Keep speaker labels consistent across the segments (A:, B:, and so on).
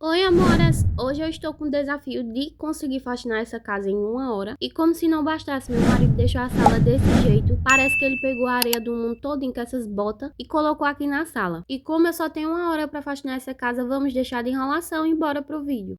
A: Oi, amoras! Hoje eu estou com o desafio de conseguir faxinar essa casa em 1 hora. E como se não bastasse, meu marido deixou a sala desse jeito. Parece que ele pegou a areia do mundo todinho com essas botas e colocou aqui na sala. E como eu só tenho 1 hora para faxinar essa casa, vamos deixar de enrolação e bora pro vídeo.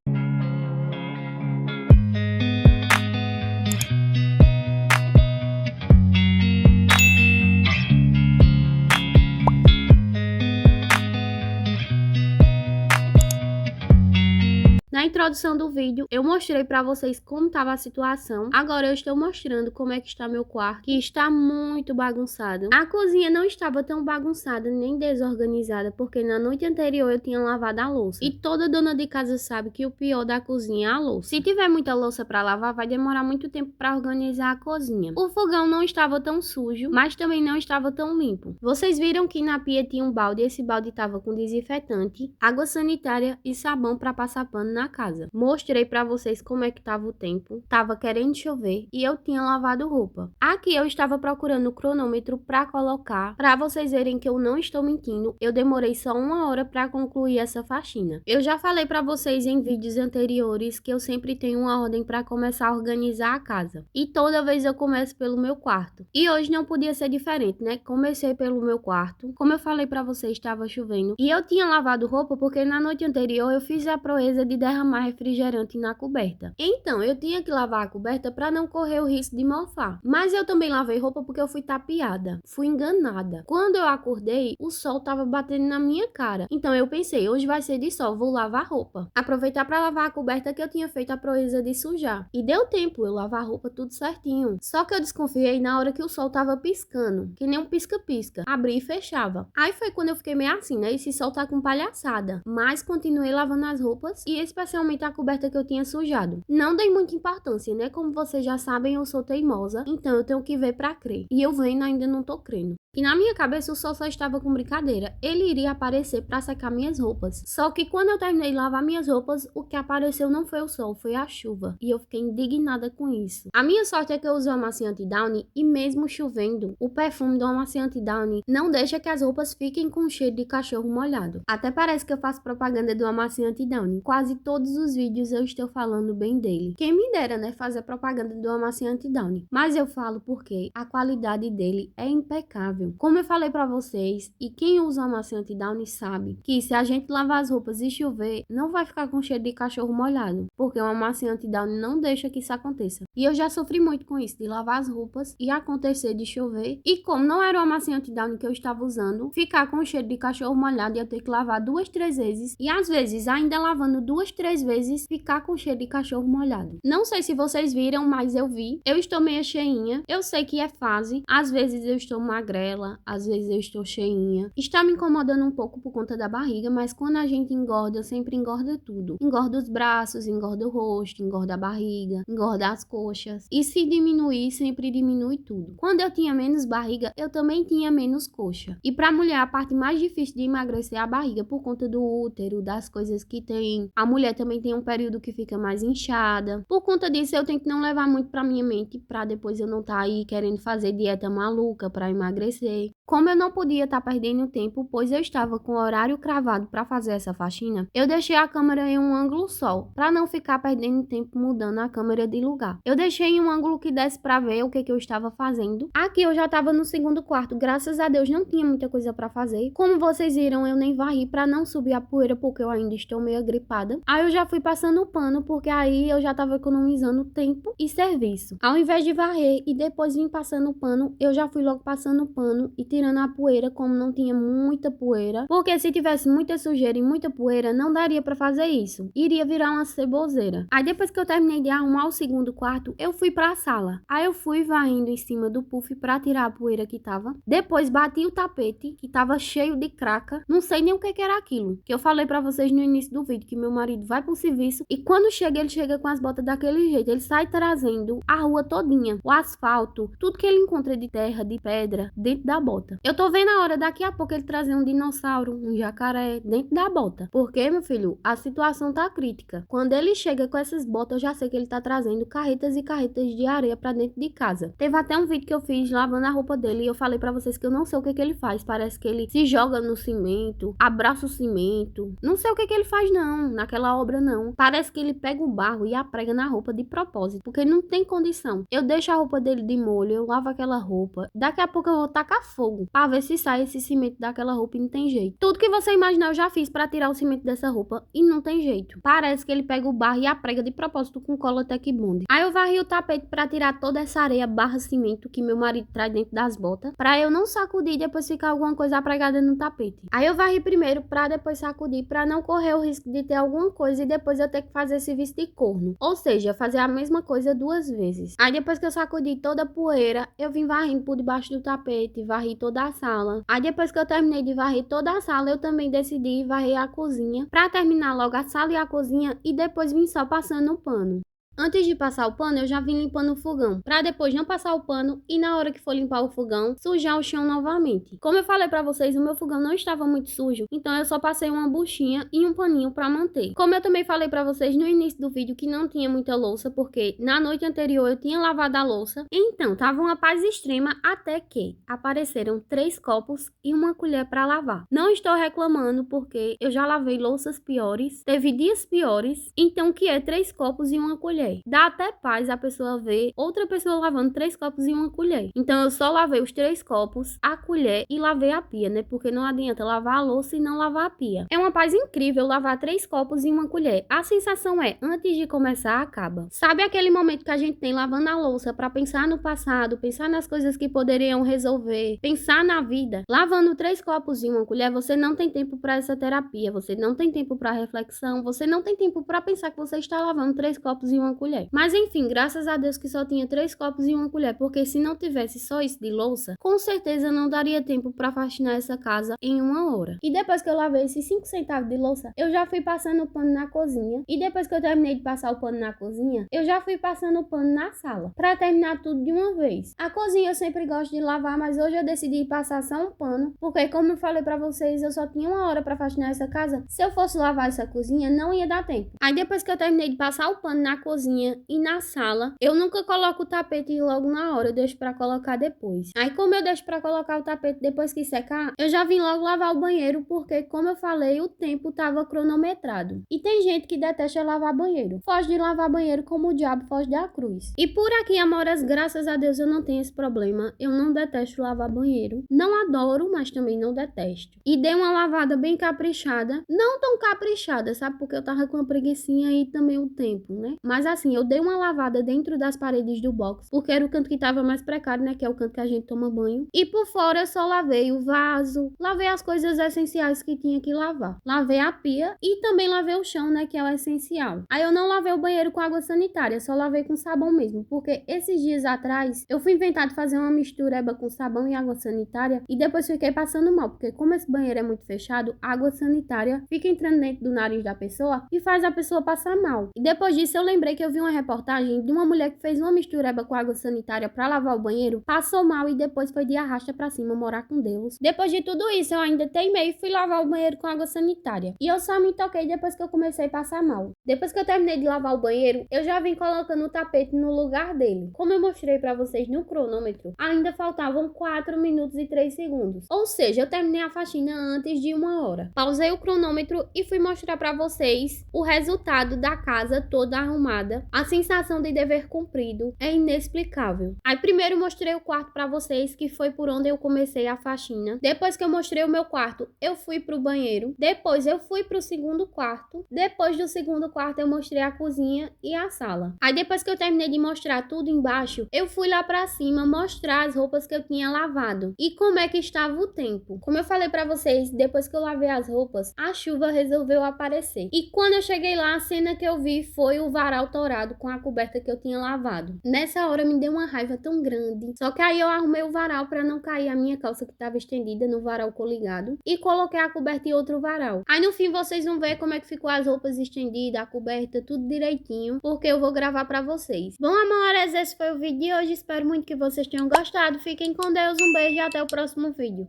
A: Na introdução do vídeo, eu mostrei pra vocês como estava a situação. Agora eu estou mostrando como é que está meu quarto, que está muito bagunçado. A cozinha não estava tão bagunçada nem desorganizada, porque na noite anterior eu tinha lavado a louça. E toda dona de casa sabe que o pior da cozinha é a louça. Se tiver muita louça pra lavar, vai demorar muito tempo pra organizar a cozinha. O fogão não estava tão sujo, mas também não estava tão limpo. Vocês viram que na pia tinha um balde, e esse balde estava com desinfetante, água sanitária e sabão pra passar pano na casa. Mostrei pra vocês como é que tava o tempo. Tava querendo chover e eu tinha lavado roupa. Aqui eu estava procurando o cronômetro pra colocar, pra vocês verem que eu não estou mentindo. Eu demorei só 1 hora pra concluir essa faxina. Eu já falei pra vocês em vídeos anteriores que eu sempre tenho uma ordem pra começar a organizar a casa. E toda vez eu começo pelo meu quarto. E hoje não podia ser diferente, né? Comecei pelo meu quarto. Como eu falei pra vocês, estava chovendo. E eu tinha lavado roupa porque na noite anterior eu fiz a proeza de derramar refrigerante na coberta. Então, eu tinha que lavar a coberta para não correr o risco de mofar. Mas eu também lavei roupa porque eu fui tapeada. Fui enganada. Quando eu acordei, o sol tava batendo na minha cara. Então eu pensei, hoje vai ser de sol, vou lavar roupa. Aproveitar para lavar a coberta que eu tinha feito a proeza de sujar. E deu tempo eu lavar a roupa tudo certinho. Só que eu desconfiei na hora que o sol tava piscando, que nem um pisca-pisca. Abria e fechava. Aí foi quando eu fiquei meio assim, né? Esse sol tá com palhaçada. Mas continuei lavando as roupas e especialmente a coberta que eu tinha sujado. Não dei muita importância, né? Como vocês já sabem, eu sou teimosa, então eu tenho que ver pra crer. E eu vendo ainda não tô crendo. E na minha cabeça o sol só estava com brincadeira. Ele iria aparecer para secar minhas roupas. Só que quando eu terminei de lavar minhas roupas, o que apareceu não foi o sol, foi a chuva. E eu fiquei indignada com isso. A minha sorte é que eu uso amaciante Downy e mesmo chovendo, o perfume do amaciante Downy não deixa que as roupas fiquem com cheiro de cachorro molhado. Até parece que eu faço propaganda do amaciante Downy. Quase todos os vídeos eu estou falando bem dele. Quem me dera, né, fazer propaganda do amaciante Downy. Mas eu falo porque a qualidade dele é impecável. Como eu falei pra vocês, e quem usa amaciante Downy sabe que se a gente lavar as roupas e chover, não vai ficar com cheiro de cachorro molhado, porque o amaciante Downy não deixa que isso aconteça. E eu já sofri muito com isso, de lavar as roupas e acontecer de chover, e como não era o amaciante Downy que eu estava usando, ficar com cheiro de cachorro molhado e eu ter que lavar 2, 3 vezes, e às vezes, ainda lavando 2, 3 vezes, ficar com cheiro de cachorro molhado. Não sei se vocês viram, mas eu vi. Eu estou meio cheinha, eu sei que é fase, às vezes eu estou magrela, às vezes eu estou cheinha. Está me incomodando um pouco por conta da barriga, mas quando a gente engorda, sempre engorda tudo. Engorda os braços, engorda o rosto, engorda a barriga, engorda as coxas. E se diminuir, sempre diminui tudo. Quando eu tinha menos barriga, eu também tinha menos coxa. E pra mulher, a parte mais difícil de emagrecer é a barriga, por conta do útero, das coisas que tem. A mulher também tem um período que fica mais inchada. Por conta disso, eu tento não levar muito pra minha mente, pra depois eu não estar aí querendo fazer dieta maluca pra emagrecer. Como eu não podia estar perdendo tempo, pois eu estava com o horário cravado para fazer essa faxina, eu deixei a câmera em um ângulo só, para não ficar perdendo tempo mudando a câmera de lugar. Eu deixei em um ângulo que desse para ver o que eu estava fazendo. Aqui eu já estava no segundo quarto, graças a Deus não tinha muita coisa para fazer. Como vocês viram, eu nem varri para não subir a poeira, porque eu ainda estou meio gripada. Aí eu já fui passando o pano, porque aí eu já estava economizando tempo e serviço. Ao invés de varrer e depois vir passando o pano, eu já fui logo passando o pano e tirando a poeira, como não tinha muita poeira, porque se tivesse muita sujeira e muita poeira, não daria pra fazer isso, iria virar uma ceboseira. Aí depois que eu terminei de arrumar o segundo quarto, eu fui pra sala. Aí eu fui varrendo em cima do puff pra tirar a poeira que tava, depois bati o tapete, que tava cheio de craca, não sei nem o que era aquilo, que eu falei pra vocês no início do vídeo, que meu marido vai pro serviço, e quando chega, ele chega com as botas daquele jeito, ele sai trazendo a rua todinha, o asfalto, tudo que ele encontra de terra, de pedra, dentro da bota. bota. Eu tô vendo a hora daqui a pouco ele trazer um dinossauro, um jacaré dentro da bota. Porque, meu filho, a situação tá crítica. Quando ele chega com essas botas, eu já sei que ele tá trazendo carretas e carretas de areia pra dentro de casa. Teve até um vídeo que eu fiz lavando a roupa dele e eu falei pra vocês que eu não sei o que ele faz. Parece que ele se joga no cimento, abraça o cimento. Não sei o que ele faz não, naquela obra não. Parece que ele pega o barro e aprega na roupa de propósito, porque não tem condição. Eu deixo a roupa dele de molho, eu lavo aquela roupa. Daqui a pouco eu vou tacar fogo pra ver se sai esse cimento daquela roupa e não tem jeito. Tudo que você imaginar eu já fiz pra tirar o cimento dessa roupa e não tem jeito. Parece que ele pega o barro e aprega de propósito com cola Tec Bond. Aí eu varri o tapete pra tirar toda essa areia barra cimento que meu marido traz dentro das botas, pra eu não sacudir e depois ficar alguma coisa apregada no tapete. Aí eu varri primeiro pra depois sacudir, pra não correr o risco de ter alguma coisa e depois eu ter que fazer serviço de corno. Ou seja, fazer a mesma coisa 2 vezes. Aí depois que eu sacudi toda a poeira, eu vim varrendo por debaixo do tapete, varri toda a sala. Aí depois que eu terminei de varrer toda a sala, eu também decidi varrer a cozinha, pra terminar logo a sala e a cozinha e depois vim só passando o pano. Antes de passar o pano, eu já vim limpando o fogão, pra depois não passar o pano e na hora que for limpar o fogão, sujar o chão novamente. Como eu falei pra vocês, o meu fogão não estava muito sujo, então eu só passei uma buchinha e um paninho pra manter. Como eu também falei pra vocês no início do vídeo que não tinha muita louça, porque na noite anterior eu tinha lavado a louça, então tava uma paz extrema até que apareceram 3 copos e uma colher pra lavar. Não estou reclamando porque eu já lavei louças piores, teve dias piores, então o que é 3 copos e uma colher? Dá até paz a pessoa ver outra pessoa lavando 3 copos e uma colher. Então eu só lavei os 3 copos, a colher e lavei a pia, né? Porque não adianta lavar a louça e não lavar a pia. É uma paz incrível lavar 3 copos e uma colher. A sensação é, antes de começar, acaba. Sabe aquele momento que a gente tem lavando a louça pra pensar no passado, pensar nas coisas que poderiam resolver, pensar na vida? Lavando 3 copos e uma colher, você não tem tempo pra essa terapia, você não tem tempo pra reflexão, você não tem tempo pra pensar que você está lavando 3 copos e uma colher. Mas enfim, graças a Deus que só tinha 3 copos e uma colher, porque se não tivesse só isso de louça, com certeza não daria tempo pra faxinar essa casa em 1 hora. E depois que eu lavei esses 5 centavos de louça, eu já fui passando o pano na cozinha. E depois que eu terminei de passar o pano na cozinha, eu já fui passando o pano na sala, pra terminar tudo de uma vez. A cozinha eu sempre gosto de lavar, mas hoje eu decidi passar só um pano, porque como eu falei pra vocês, eu só tinha 1 hora pra faxinar essa casa. Se eu fosse lavar essa cozinha, não ia dar tempo. Aí depois que eu terminei de passar o pano na cozinha e na sala, eu nunca coloco o tapete logo na hora, eu deixo pra colocar depois. Aí como eu deixo pra colocar o tapete depois que secar, eu já vim logo lavar o banheiro, porque como eu falei, o tempo tava cronometrado. E tem gente que detesta lavar banheiro. Foge de lavar banheiro como o diabo foge da cruz. E por aqui, amoras, graças a Deus eu não tenho esse problema. Eu não detesto lavar banheiro. Não adoro, mas também não detesto. E dei uma lavada bem caprichada. Não tão caprichada, sabe? Porque eu tava com uma preguicinha e também o tempo, né? Mas assim, eu dei uma lavada dentro das paredes do box, porque era o canto que tava mais precário, né? Que é o canto que a gente toma banho. E por fora eu só lavei o vaso, lavei as coisas essenciais que tinha que lavar. Lavei a pia e também lavei o chão, né? Que é o essencial. Aí eu não lavei o banheiro com água sanitária, só lavei com sabão mesmo, porque esses dias atrás eu fui inventar de fazer uma mistureba com sabão e água sanitária e depois fiquei passando mal, porque como esse banheiro é muito fechado, a água sanitária fica entrando dentro do nariz da pessoa e faz a pessoa passar mal. E depois disso eu lembrei que eu vi uma reportagem de uma mulher que fez uma mistureba com água sanitária pra lavar o banheiro, passou mal e depois foi de arrasta pra cima morar com Deus. Depois de tudo isso, eu ainda teimei e fui lavar o banheiro com água sanitária. E eu só me toquei depois que eu comecei a passar mal. Depois que eu terminei de lavar o banheiro, eu já vim colocando o tapete no lugar dele. Como eu mostrei pra vocês no cronômetro, ainda faltavam 4 minutos e 3 segundos. Ou seja, eu terminei a faxina antes de 1 hora. Pausei o cronômetro e fui mostrar pra vocês o resultado da casa toda arrumada. A sensação de dever cumprido é inexplicável. Aí primeiro mostrei o quarto pra vocês, que foi por onde eu comecei a faxina. Depois que eu mostrei o meu quarto, eu fui pro banheiro. Depois eu fui pro segundo quarto. Depois do segundo quarto eu mostrei a cozinha e a sala. Aí depois que eu terminei de mostrar tudo embaixo, eu fui lá pra cima mostrar as roupas que eu tinha lavado e como é que estava o tempo. Como eu falei pra vocês, depois que eu lavei as roupas, a chuva resolveu aparecer. E quando eu cheguei lá, a cena que eu vi foi o varal atorado com a coberta que eu tinha lavado. Nessa hora me deu uma raiva tão grande. Só que aí eu arrumei o varal para não cair a minha calça que estava estendida no varal coligado e coloquei a coberta em outro varal. Aí no fim vocês vão ver como é que ficou as roupas estendidas, a coberta, tudo direitinho, porque eu vou gravar para vocês. Bom, amores, esse foi o vídeo de hoje. Espero muito que vocês tenham gostado. Fiquem com Deus, um beijo e até o próximo vídeo.